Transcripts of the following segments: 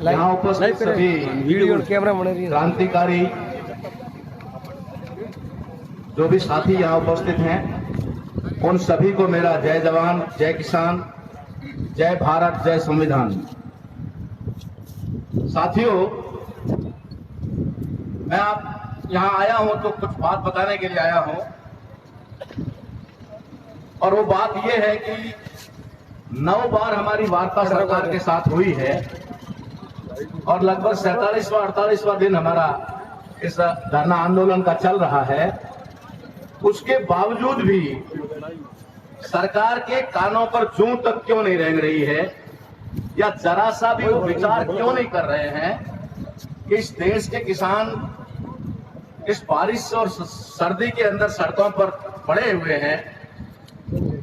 यहाँ उपस्थित सभी क्रांतिकारी जो भी साथी यहाँ उपस्थित हैं, उन सभी को मेरा जय जवान, जय किसान, जय भारत, जय संविधान। साथियों, मैं आप यहाँ आया हूं तो कुछ बात बताने के लिए आया हूं, और वो बात ये है कि 9 बार हमारी वार्ता सरकार के साथ हुई है और लगभग 47वां 48वां दिन हमारा इस धरना आंदोलन का चल रहा है। उसके बावजूद भी सरकार के कानों पर जूं तक क्यों नहीं रेंग रही है, या जरा सा भी वो विचार क्यों नहीं कर रहे हैं कि इस देश के किसान इस बारिश और सर्दी के अंदर सड़कों पर पड़े हुए हैं,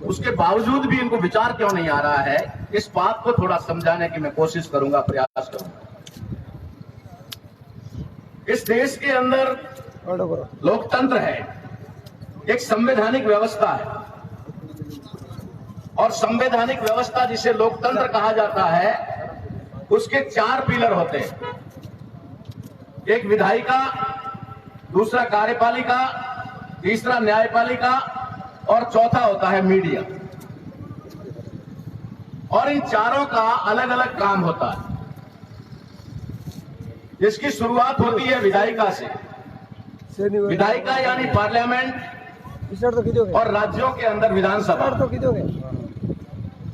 उसके बावजूद भी इनको विचार क्यों नहीं आ रहा है। इस बात को थोड़ा समझाने की मैं कोशिश करूंगा, प्रयास करूंगा। इस देश के अंदर लोकतंत्र है, एक संवैधानिक व्यवस्था है, और संवैधानिक व्यवस्था जिसे लोकतंत्र कहा जाता है उसके 4 पिलर होते हैं। एक विधायिका, दूसरा कार्यपालिका, तीसरा न्यायपालिका और चौथा होता है मीडिया। और इन चारों का अलग अलग काम होता है। इसकी शुरुआत होती है विधायिका से। विधायिका यानी पार्लियामेंट और राज्यों के अंदर विधानसभा,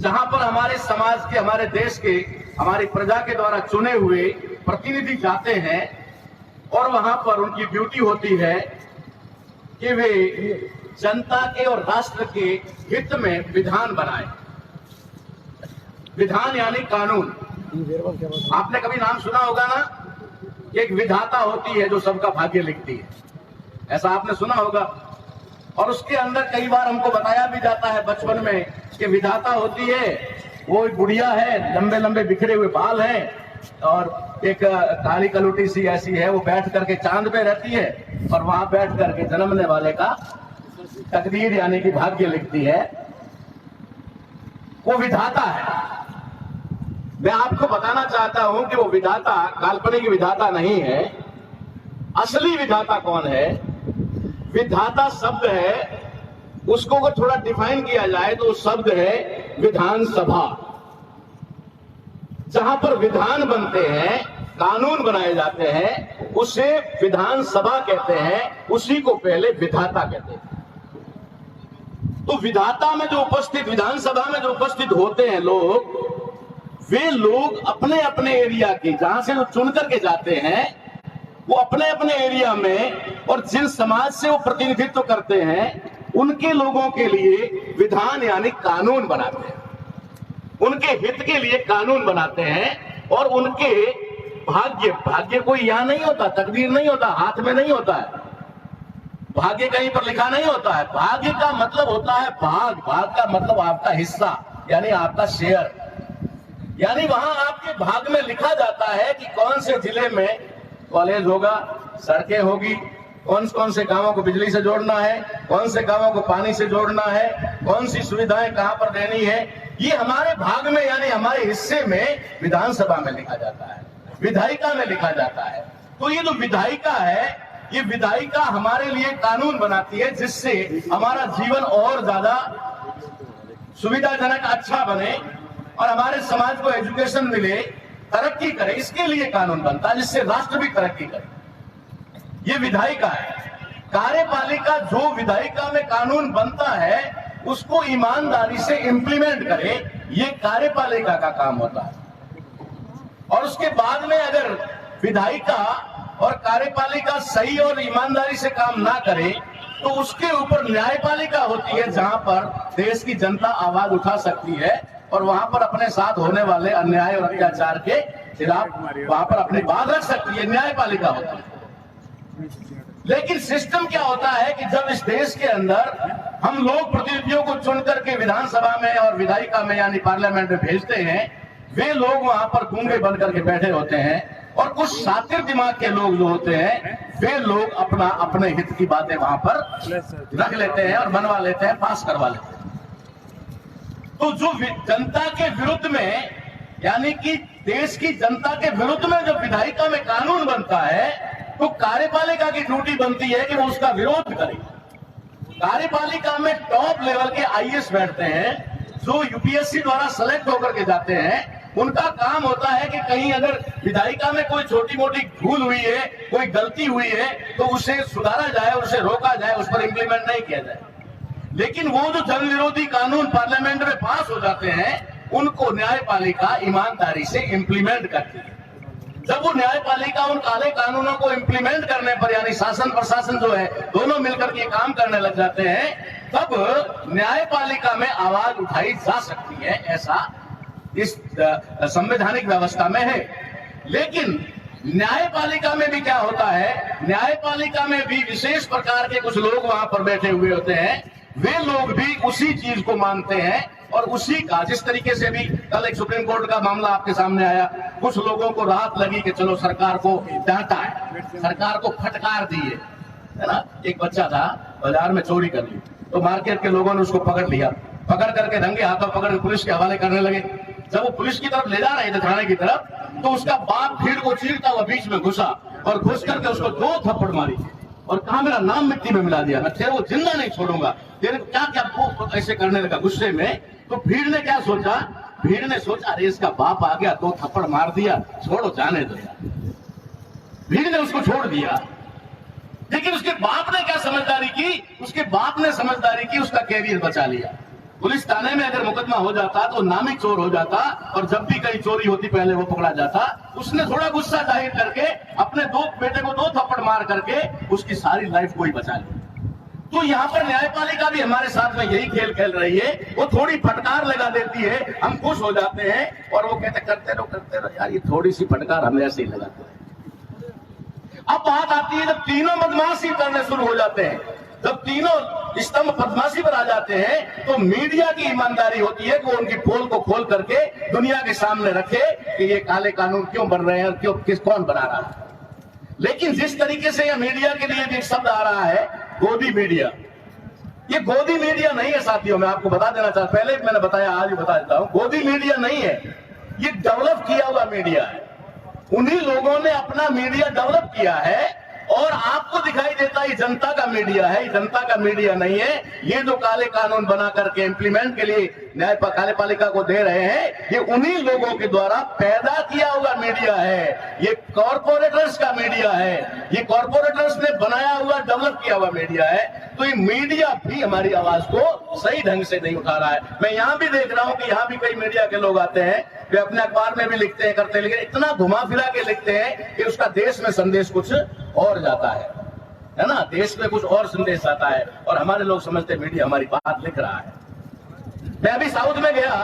जहां पर हमारे समाज के, हमारे देश के, हमारी प्रजा के द्वारा चुने हुए प्रतिनिधि जाते हैं और वहां पर उनकी ड्यूटी होती है कि वे जनता के और राष्ट्र के हित में विधान बनाए। विधान यानी कानून। आपने कभी नाम सुना होगा ना, एक विधाता होती है जो सबका भाग्य लिखती है, ऐसा आपने सुना होगा। और उसके अंदर कई बार हमको बताया भी जाता है बचपन में कि विधाता होती है, वो एक बुढ़िया है, लंबे लंबे बिखरे हुए बाल हैं और एक काली कलुटी सी ऐसी है, वो बैठ करके चांद पे रहती है और वहां बैठ करके जन्मने वाले का तकदीर यानी कि भाग्य लिखती है। वो विधाता है। मैं आपको बताना चाहता हूं कि वो विधाता काल्पनिक विधाता नहीं है। असली विधाता कौन है? विधाता शब्द है, उसको अगर थोड़ा डिफाइन किया जाए तो शब्द है विधानसभा। जहां पर विधान बनते हैं, कानून बनाए जाते हैं, उसे विधानसभा कहते हैं, उसी को पहले विधाता कहते हैं। तो विधाता में जो उपस्थित, विधानसभा में जो उपस्थित होते हैं लोग, वे लोग अपने अपने एरिया के, जहां से वो चुन करके जाते हैं, वो अपने अपने एरिया में और जिन समाज से वो प्रतिनिधित्व करते हैं उनके लोगों के लिए विधान यानी कानून बनाते हैं। उनके हित के लिए कानून बनाते हैं और उनके भाग्य कोई यहां नहीं होता, तकदीर नहीं होता, हाथ में नहीं होता है, भाग्य कहीं पर लिखा नहीं होता है। भाग्य का मतलब होता है भाग का मतलब आपका हिस्सा यानी आपका शेयर, यानी वहां आपके भाग में लिखा जाता है कि कौन से जिले में कॉलेज होगा, सड़कें होगी, कौन से गांवों को बिजली से जोड़ना है, कौन से गांवों को पानी से जोड़ना है, कौन सी सुविधाएं कहां पर देनी है, ये हमारे भाग में यानी हमारे हिस्से में विधानसभा में लिखा जाता है, विधायिका में लिखा जाता है। तो ये जो विधायिका है, ये विधायिका हमारे लिए कानून बनाती है जिससे हमारा जीवन और ज्यादा सुविधाजनक, अच्छा बने और हमारे समाज को एजुकेशन मिले, तरक्की करे, इसके लिए कानून बनता है जिससे राष्ट्र भी तरक्की करे। ये विधायिका है। कार्यपालिका, जो विधायिका में कानून बनता है उसको ईमानदारी से इंप्लीमेंट करे, ये कार्यपालिका का काम होता है। और उसके बाद में अगर विधायिका और कार्यपालिका सही और ईमानदारी से काम ना करे तो उसके ऊपर न्यायपालिका होती है, जहां पर देश की जनता आवाज उठा सकती है और वहां पर अपने साथ होने वाले अन्याय और अत्याचार के खिलाफ वहां पर अपनी बात रख सकती है, न्यायपालिका होती है। लेकिन सिस्टम क्या होता है कि जब इस देश के अंदर हम लोग प्रतिनिधियों को चुन करके विधानसभा में और विधायिका में यानी पार्लियामेंट में भेजते हैं, वे लोग वहां पर गूंगे बन करके बैठे होते हैं और कुछ शातिर दिमाग के लोग जो होते हैं वे लोग अपने हित की बातें वहां पर रख लेते हैं और बनवा लेते हैं, पास करवा लेते हैं। तो जो जनता के विरुद्ध में यानी कि देश की जनता के विरुद्ध में जब विधायिका में कानून बनता है तो कार्यपालिका की ड्यूटी बनती है कि वो उसका विरोध करे। कार्यपालिका में टॉप लेवल के आईएएस बैठते हैं जो यूपीएससी द्वारा सेलेक्ट होकर के जाते हैं। उनका काम होता है कि कहीं अगर विधायिका में कोई छोटी मोटी भूल हुई है, कोई गलती हुई है, तो उसे सुधारा जाए, उसे रोका जाए, उस पर इंप्लीमेंट नहीं किया जाए। लेकिन वो जो जन विरोधी कानून पार्लियामेंट में पास हो जाते हैं उनको न्यायपालिका ईमानदारी से इंप्लीमेंट करती है। जब वो न्यायपालिका उन काले कानूनों को इंप्लीमेंट करने पर, यानी शासन प्रशासन जो है दोनों मिलकर के काम करने लग जाते हैं, तब न्यायपालिका में आवाज उठाई जा सकती है। ऐसा इस संवैधानिक व्यवस्था में है। लेकिन न्यायपालिका में भी क्या होता है, न्यायपालिका में भी विशेष प्रकार के कुछ लोग वहां पर बैठे हुए होते हैं। वे लोग भी उसी चीज को मानते हैं और उसी का, जिस तरीके से भी कल एक सुप्रीम कोर्ट का मामला आपके सामने आया, कुछ लोगों को राहत लगी कि चलो सरकार को डांटा है, सरकार को फटकार दी है ना। एक बच्चा था बाजार में चोरी कर ली तो मार्केट के लोगों ने उसको पकड़ लिया, पकड़ करके रंगे हाथों पकड़ पुलिस के हवाले करने लगे। जब वो पुलिस की तरफ ले जा रहे थे, थाने की तरफ, तो उसका बाप भीड़ को चीरता हुआ बीच में घुसा और घुस करके उसको 2 थप्पड़ मारी और कहा मेरा नाम मिट्टी में मिला दिया, मैं तेरे को जिंदा नहीं छोड़ूंगा, तेरे को क्या क्या वो ऐसे करने लगा गुस्से में। तो भीड़ ने क्या सोचा, भीड़ ने सोचा अरे इसका बाप आ गया, 2 थप्पड़ मार दिया, छोड़ो जाने दो यार। भीड़ ने उसको छोड़ दिया। लेकिन उसके बाप ने क्या समझदारी की, उसके बाप ने समझदारी की, उसका कैरियर बचा लिया। पुलिस थाने में अगर मुकदमा हो जाता तो नामी चोर हो जाता और जब भी कहीं चोरी होती पहले वो पकड़ा जाता। उसने थोड़ा गुस्सा जाहिर करके अपने 2 बेटे को 2 थप्पड़ मार करके उसकी सारी लाइफ को ही बचा ली। तो यहाँ पर न्यायपालिका भी हमारे साथ में यही खेल खेल रही है। वो थोड़ी फटकार लगा देती है, हम खुश हो जाते हैं और वो कहते करते रहो यार, ये थोड़ी सी फटकार हम ऐसे ही लगाते हैं। अब बात आती है जब तीनों बदमाशी करने शुरू हो जाते हैं, जब तीनों स्तंभ बदमाशी पर आ जाते हैं, तो मीडिया की ईमानदारी होती है कि वो उनकी पोल को खोल करके दुनिया के सामने रखे कि ये काले कानून क्यों बन रहे हैं और क्यों कौन बना रहा है। लेकिन जिस तरीके से यह मीडिया के लिए भी एक शब्द आ रहा है गोदी मीडिया, ये गोदी मीडिया नहीं है साथियों। मैं आपको बता देना चाहता, पहले मैंने बताया आज भी बता देता हूं, गोदी मीडिया नहीं है, ये डेवलप किया हुआ मीडिया है। उन्हीं लोगों ने अपना मीडिया डेवलप किया है और आपको दिखाई देता है जनता का मीडिया है। जनता का मीडिया नहीं है। ये जो काले कानून बना करके इंप्लीमेंट के लिए कार्यपालिका को दे रहे हैं, ये उन्हीं लोगों के द्वारा पैदा किया हुआ मीडिया है। ये कॉर्पोरेटर्स का मीडिया है, ये कॉर्पोरेटर्स ने बनाया हुआ डेवलप किया हुआ मीडिया है। तो ये मीडिया भी हमारी आवाज को सही ढंग से नहीं उठा रहा है। मैं यहां भी देख रहा हूं कि यहां भी कई मीडिया के लोग आते हैं, वे अपने अखबार में भी लिखते हैं करते हैं, लेकिन इतना घुमा फिरा के लिखते हैं कि उसका देश में संदेश कुछ और जाता है ना, देश में कुछ और संदेश आता है और हमारे लोग समझते मीडिया हमारी बात लिख रहा है। मैं अभी साउथ में गया,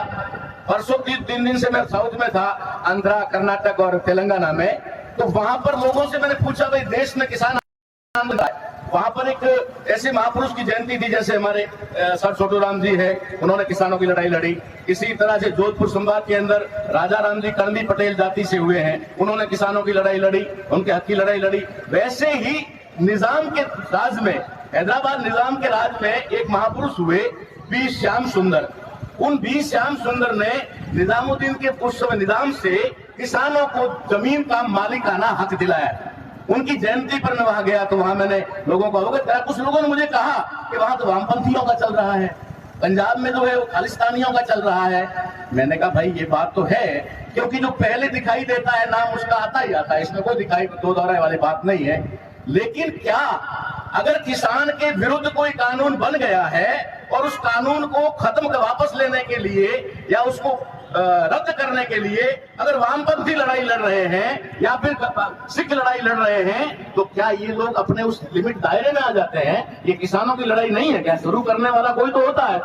परसों 3 दिन से मैं साउथ में था, आंध्रा, कर्नाटक और तेलंगाना में। तो वहां पर लोगों से मैंने पूछा भाई देश में किसान आंदोलन है। वहां पर एक ऐसे महापुरुष की जयंती थी, जैसे हमारे सर छोटू राम जी है, उन्होंने किसानों की लड़ाई लड़ी। इसी तरह से जोधपुर संभाग के अंदर राजा राम जी कर्णी पटेल जाति से हुए हैं, उन्होंने किसानों की लड़ाई लड़ी, उनके हक की लड़ाई लड़ी। वैसे ही निजाम के राज में, हैदराबाद निजाम के राज में एक महापुरुष हुए बी श्याम सुंदर। उन बी श्याम सुंदर ने निजामुद्दीन के उस समय निजाम से किसानों को जमीन का मालिकाना हक दिलाया। उनकी जयंती पर मैं वहां गया तो वहां मैंने लोगों को अवगत कराया। कुछ लोगों ने मुझे कहा कि वहां तो वामपंथियों का चल रहा है, पंजाब में जो है वो खालिस्तानियों का चल रहा है। मैंने कहा भाई ये बात तो है, क्योंकि जो पहले दिखाई देता है नाम उसका आता ही आता है, इसमें कोई दिखाई दो दौरे वाली बात नहीं है। लेकिन क्या अगर किसान के विरुद्ध कोई कानून बन गया है और उस कानून को खत्म वापस लेने के लिए या उसको रद्द करने के लिए अगर वामपंथी लड़ाई लड़ रहे हैं या फिर सिख लड़ाई लड़ रहे हैं, तो क्या ये लोग अपने उस लिमिट दायरे में आ जाते हैं? ये किसानों की लड़ाई नहीं है क्या? शुरू करने वाला कोई तो होता है।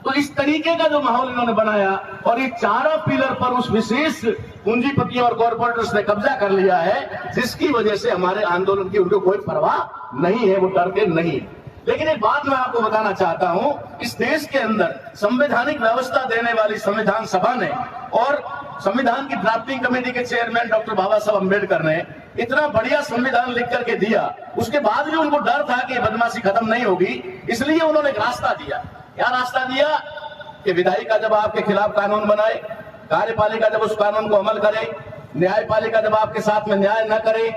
तो इस तरीके का जो माहौल इन्होंने बनाया और ये चारों पिलर पर उस विशेष पूंजीपतियों और कॉर्पोरेटर्स ने कब्जा कर लिया है, जिसकी वजह से हमारे आंदोलन की उनको कोई परवाह नहीं है, वो डरते नहीं। लेकिन एक बात मैं आपको बताना चाहता हूं, इस देश के अंदर संवैधानिक व्यवस्था देने वाली संविधान सभा ने और संविधान की ड्राफ्टिंग कमेटी के चेयरमैन डॉक्टर बाबा साहब अम्बेडकर ने इतना बढ़िया संविधान लिख करके दिया, उसके बाद भी उनको डर था कि बदमाशी खत्म नहीं होगी, इसलिए उन्होंने एक रास्ता दिया। क्या रास्ता दिया कि विधायिका जब आपके खिलाफ कानून बनाए कार्यपालिका जब उस कानून को अमल करे, न्यायपालिका जब आपके साथ में न्याय न करे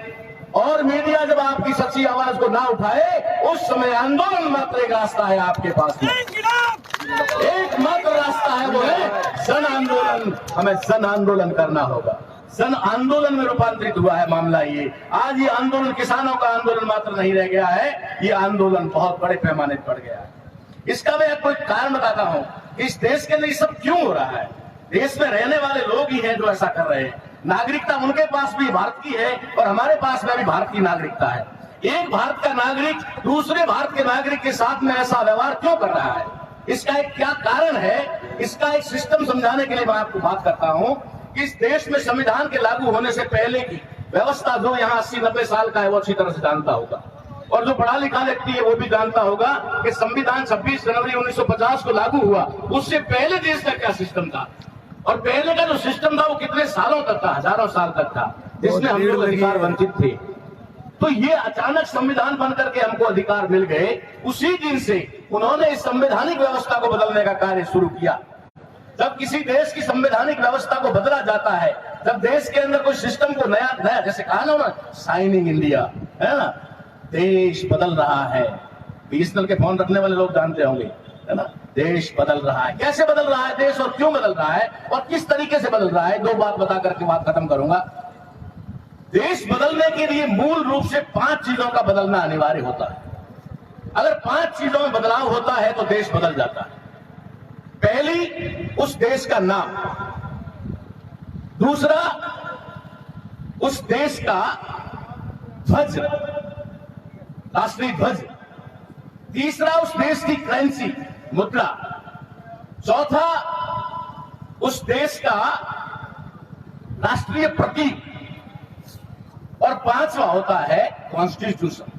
और मीडिया जब आपकी सच्ची आवाज को ना उठाए, उस समय आंदोलन मात्र एक रास्ता है आपके पास में, एकमात्र रास्ता है, वो है जन आंदोलन। हमें जन आंदोलन करना होगा। जन आंदोलन में रूपांतरित हुआ है मामला ये। आज ये आंदोलन किसानों का आंदोलन मात्र नहीं रह गया है, ये आंदोलन बहुत बड़े पैमाने पर बढ़ गया है। इसका मैं कोई कारण बताता हूं कि इस देश के अंदर ये सब क्यों हो रहा है। देश में रहने वाले लोग ही हैं जो ऐसा कर रहे हैं। नागरिकता उनके पास भी भारत की है और हमारे पास में भी भारत की नागरिकता है। एक भारत का नागरिक दूसरे भारत के नागरिक के साथ में ऐसा व्यवहार क्यों कर रहा है, इसका एक क्या कारण है, इसका एक सिस्टम समझाने के लिए मैं आपको बात करता हूं। इस देश में संविधान के लागू होने से पहले की व्यवस्था जो यहाँ 80-90 साल का है वो अच्छी तरह से जानता होगा, और जो पढ़ा लिखा व्यक्ति है वो भी जानता होगा कि संविधान 26 जनवरी 1950 को लागू हुआ, उससे पहले देश का क्या सिस्टम था, और पहले का जो सिस्टम था वो कितने सालों तक था, हजारों साल तक था, जिसमें हम लोग अधिकार वंचित थे। तो ये अचानक संविधान बनकर के हमको अधिकार मिल गए, उसी दिन से उन्होंने इस संवैधानिक व्यवस्था को बदलने का कार्य शुरू किया। जब किसी देश की संवैधानिक व्यवस्था को बदला जाता है, जब देश के अंदर कोई सिस्टम को नया जैसे कहा ना शाइनिंग इंडिया है ना, देश बदल रहा है। बीएसएनएल के फोन रखने वाले लोग जानते होंगे है ना, देश बदल रहा है। कैसे बदल रहा है देश और क्यों बदल रहा है और किस तरीके से बदल रहा है, दो बात बता करके बात खत्म करूंगा। देश बदलने के लिए मूल रूप से 5 चीजों का बदलना अनिवार्य होता है। अगर 5 चीजों में बदलाव होता है तो देश बदल जाता है। पहली, उस देश का नाम। दूसरा, उस देश का ध्वज, राष्ट्रीय ध्वज। तीसरा, उस देश की करेंसी, मुद्रा। चौथा, उस देश का राष्ट्रीय प्रतीक। और 5वां होता है कॉन्स्टिट्यूशन,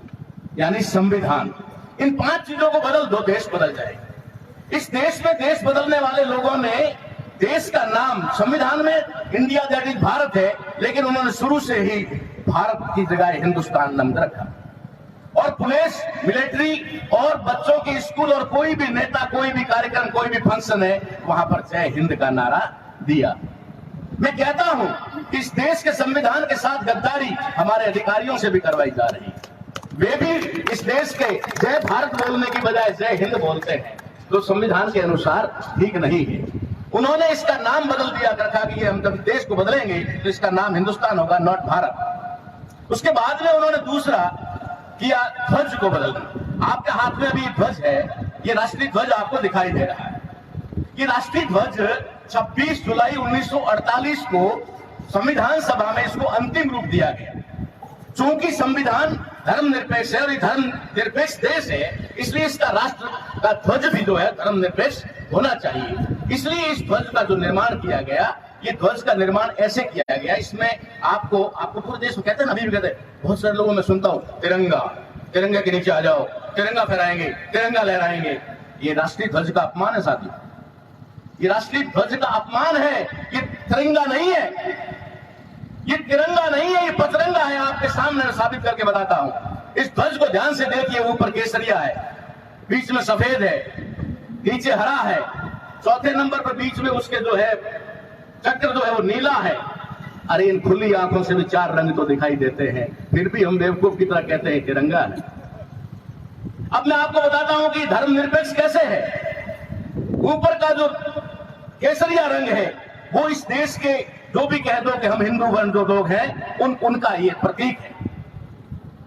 यानी संविधान। इन 5 चीजों को बदल दो, देश बदल जाएगा। इस देश में देश बदलने वाले लोगों ने देश का नाम संविधान में इंडिया दैट इज भारत है, लेकिन उन्होंने शुरू से ही भारत की जगह हिंदुस्तान नाम रखा। और पुलिस, मिलिट्री और बच्चों के स्कूल और कोई भी नेता, कोई भी कार्यक्रम, कोई भी फंक्शन है, वहां पर जय हिंद का नारा दिया। मैं कहता हूं कि इस देश के संविधान के साथ गद्दारी हमारे अधिकारियों से भी करवाई जा रही है। वे भी इस देश के जय भारत बोलने की बजाय जय हिंद बोलते हैं, जो संविधान के अनुसार ठीक नहीं है। उन्होंने इसका नाम बदल दिया, रखा कि हम जब देश को बदलेंगे तो इसका नाम हिंदुस्तान होगा, नॉट भारत। उसके बाद में उन्होंने दूसरा किया, ध्वज को बदलना। आपके हाथ में अभी ध्वज है, ये राष्ट्रीय ध्वज आपको दिखाई दे रहा है। ये राष्ट्रीय ध्वज 26 जुलाई 1948 को संविधान सभा में इसको अंतिम रूप दिया गया। चूंकि संविधान धर्मनिरपेक्ष है और ये धर्मनिरपेक्ष देश है, इसलिए इसका राष्ट्र का ध्वज भी जो है धर्मनिरपेक्ष होना चाहिए। इसलिए इस ध्वज का जो निर्माण किया गया, ये ध्वज का निर्माण ऐसे किया गया, इसमें आपको पूरे देश में कहते हैं, अभी भी कहते हैं, बहुत सारे लोगों में सुनता हूं, तिरंगा, तिरंगे के नीचे आ जाओ, तिरंगा फहराएंगे, तिरंगा लहराएंगे। ये राष्ट्रीय ध्वज का अपमान है साथियों, ये राष्ट्रीय ध्वज का अपमान है। ये तिरंगा नहीं है, ये तिरंगा नहीं है, ये पतरंगा है। आपके सामने साबित करके बताता हूं। इस ध्वज को ध्यान से देखिए, ऊपर केसरिया है, बीच में सफेद है, नीचे हरा है, चौथे नंबर पर बीच में उसके जो है चक्र जो है वो नीला है। अरे इन खुली आंखों से भी 4 रंग तो दिखाई देते हैं, फिर भी हम बेवकूफ की तरह कहते हैं तिरंगा है। अब मैं आपको बताता हूं कि धर्मनिरपेक्ष कैसे है। ऊपर का जो केसरिया रंग है वो इस देश के, जो भी कह दो कि हम हिंदू वर्ण जो लोग हैं, उनका ये प्रतीक है।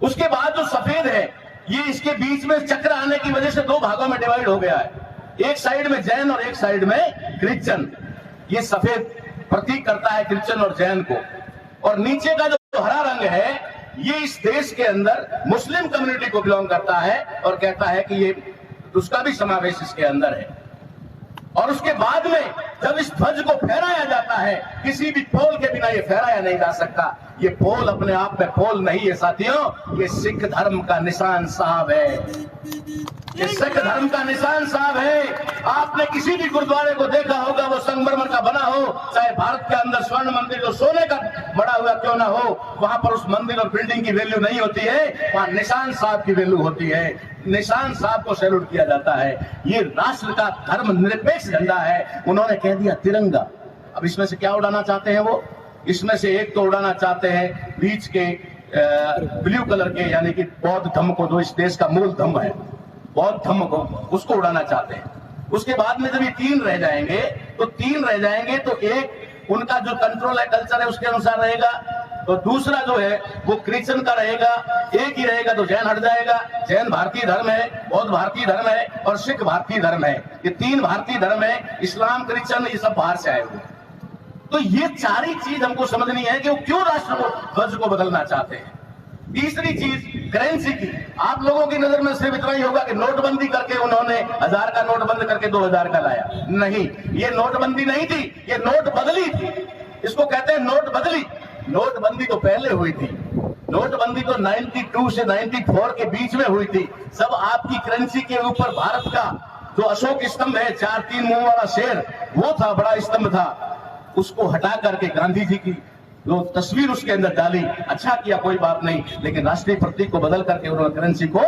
उसके बाद जो सफेद है, ये इसके बीच में चक्र आने की वजह से 2 भागों में डिवाइड हो गया है, एक साइड में जैन और एक साइड में क्रिश्चियन। ये सफेद प्रतीक करता है क्रिश्चियन और जैन को। और नीचे का जो हरा रंग है, ये इस देश के अंदर मुस्लिम कम्युनिटी को बिलोंग करता है और कहता है कि ये उसका भी समावेश इसके अंदर है। और उसके बाद में जब इस ध्वज को फहराया जाता है, किसी भी पोल के बिना ये फहराया नहीं जा सकता। ये पोल अपने आप में पोल नहीं है साथियों, ये सिख धर्म का निशान साहब है, ये सिख धर्म का निशान साहब है। आपने किसी भी गुरुद्वारे को देखा होगा, वो संगमरमर का बना हो, चाहे भारत के अंदर स्वर्ण मंदिर जो सोने का बड़ा हुआ क्यों ना हो, वहां पर उस मंदिर और बिल्डिंग की वैल्यू नहीं होती है, वहां निशान साहब की वैल्यू होती है। निशान साहब को सैल्यूट किया जाता है। ये राष्ट्र का धर्मनिरपेक्ष झंडा है, उन्होंने कह दिया तिरंगा। अब इसमें से क्या उड़ाना चाहते हैं वो? इसमें से एक तो उड़ाना चाहते हैं बीच के ब्लू कलर के, यानी कि बौद्ध धम्म को, जो इस देश का मूल धम्म है, बौद्ध धम्म को, उसको उड़ाना चाहते हैं। उसके बाद में जब ये 3 रह जाएंगे तो एक उनका जो कंट्रोल है, कल्चर है, उसके अनुसार रहेगा। तो दूसरा जो है वो क्रिश्चियन का रहेगा, एक ही रहेगा तो जैन हट जाएगा। जैन भारतीय धर्म है, बौद्ध भारतीय धर्म है और सिख भारतीय धर्म है। ये 3 भारतीय धर्म है, इस्लाम, क्रिश्चियन, ये सब बाहर से आए हुए। तो ये 4 ही चीज हमको समझनी है कि वो क्यों राष्ट्र को, ध्वज को बदलना चाहते हैं। तीसरी चीज करेंसी की, आप लोगों की नजर में सिर्फ इतना ही होगा कि नोटबंदी करके उन्होंने 1000 का नोट बंद करके 2000 का लाया। नहीं, ये नोटबंदी नहीं थी, ये नोट बदली थी। इसको कहते हैं नोट बदली। नोटबंदी तो पहले हुई थी, नोटबंदी तो 92 से 94 के बीच में हुई थी। सब आपकी करेंसी के ऊपर भारत का जो अशोक स्तंभ है, 4-3 मुंह वाला शेर, वो था, बड़ा स्तंभ था। उसको हटा करके गांधी जी की जो तस्वीर उसके अंदर डाली, अच्छा किया, कोई बात नहीं, लेकिन राष्ट्रीय प्रतीक को बदल करके उन्होंने करेंसी को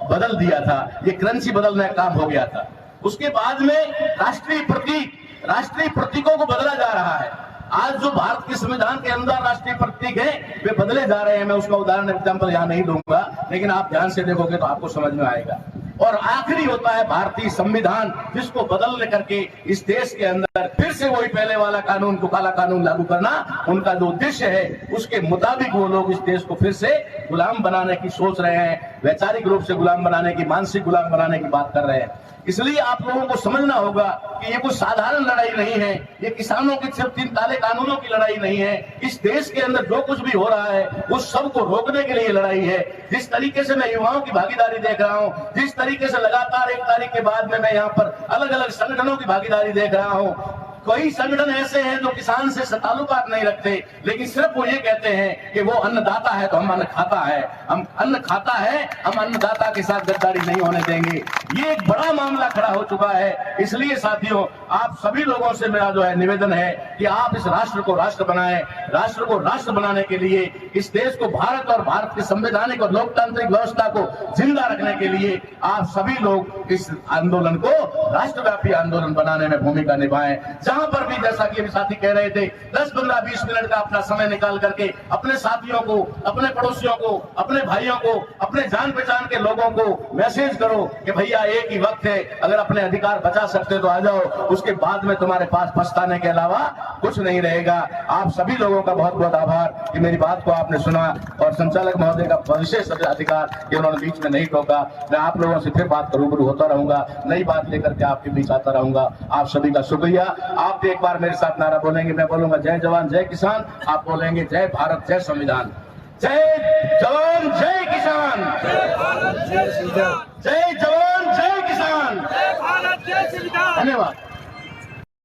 बदल दिया था। ये करेंसी बदलने का काम हो गया था। उसके बाद में राष्ट्रीय प्रतीकों को बदला जा रहा है। आज जो भारत के संविधान के अंदर राष्ट्रीय प्रतीक हैं, वे बदले जा रहे हैं। मैं उसका उदाहरण एग्जाम्पल यहां नहीं दूंगा, लेकिन आप ध्यान से देखोगे तो आपको समझ में आएगा। और आखिरी होता है भारतीय संविधान, जिसको बदलने करके इस देश के अंदर फिर से वही पहले वाला कानून को, काला कानून लागू करना उनका जो उद्देश्य है, उसके मुताबिक वो लोग इस देश को फिर से गुलाम बनाने की सोच रहे हैं। वैचारिक रूप से गुलाम बनाने की, मानसिक गुलाम बनाने की बात कर रहे हैं। इसलिए आप लोगों को समझना होगा कि ये कोई साधारण लड़ाई नहीं है, ये किसानों के सिर्फ 3 काले कानूनों की लड़ाई नहीं है। इस देश के अंदर जो कुछ भी हो रहा है उस सब को रोकने के लिए लड़ाई है। जिस तरीके से मैं युवाओं की भागीदारी देख रहा हूं, जिस तरीके से लगातार 1 तारीख के बाद में मैं यहाँ पर अलग अलग संगठनों की भागीदारी देख रहा हूं, कई संगठन ऐसे हैं जो किसान से ताल्लुकात नहीं रखते, लेकिन सिर्फ वो ये कहते हैं कि वो अन्नदाता है तो हम अन्न खाता है, हम अन्न खाता है, हम अन्नदाता के साथ गद्दारी नहीं होने देंगे। ये एक बड़ा मामला खड़ा हो चुका है। इसलिए साथियों, आप सभी लोगों से मेरा जो है निवेदन है कि आप इस राष्ट्र को राष्ट्र बनाएं। राष्ट्र को राष्ट्र बनाने के लिए, इस देश को भारत और भारत की संवैधानिक और लोकतांत्रिक व्यवस्था को जिंदा रखने के लिए आप सभी लोग इस आंदोलन को राष्ट्रव्यापी आंदोलन बनाने में भूमिका निभाएं। जहां पर भी, जैसा कि अभी साथी कह रहे थे, 10, 15, 20 मिनट का अपना समय निकाल करके अपने साथियों को, अपने पड़ोसियों को, अपने भाइयों को, अपने जान पहचान के लोगों को मैसेज करो कि भैया एक ही वक्त है, अगर अपने अधिकार बचा सकते तो आ जाओ। उसके बाद में तुम्हारे पास पछताने के अलावा कुछ नहीं रहेगा। आप सभी लोगों का बहुत बहुत आभार कि मेरी बात को आपने सुना, और संचालक महोदय का विशेष अधिकार कि उन्होंने बीच में नहीं टोका। मैं आप लोगों से फिर बात रूबरू होता रहूंगा, नई बात लेकर के आपके बीच आता रहूंगा। आप सभी का शुक्रिया। आप एक बार मेरे साथ नारा बोलेंगे, मैं बोलूंगा जय जवान जय किसान, आप बोलेंगे जय भारत जय संविधान। जय जवान जय किसान, जय जवान जय किसान, जय भारत जय संविधान। धन्यवाद।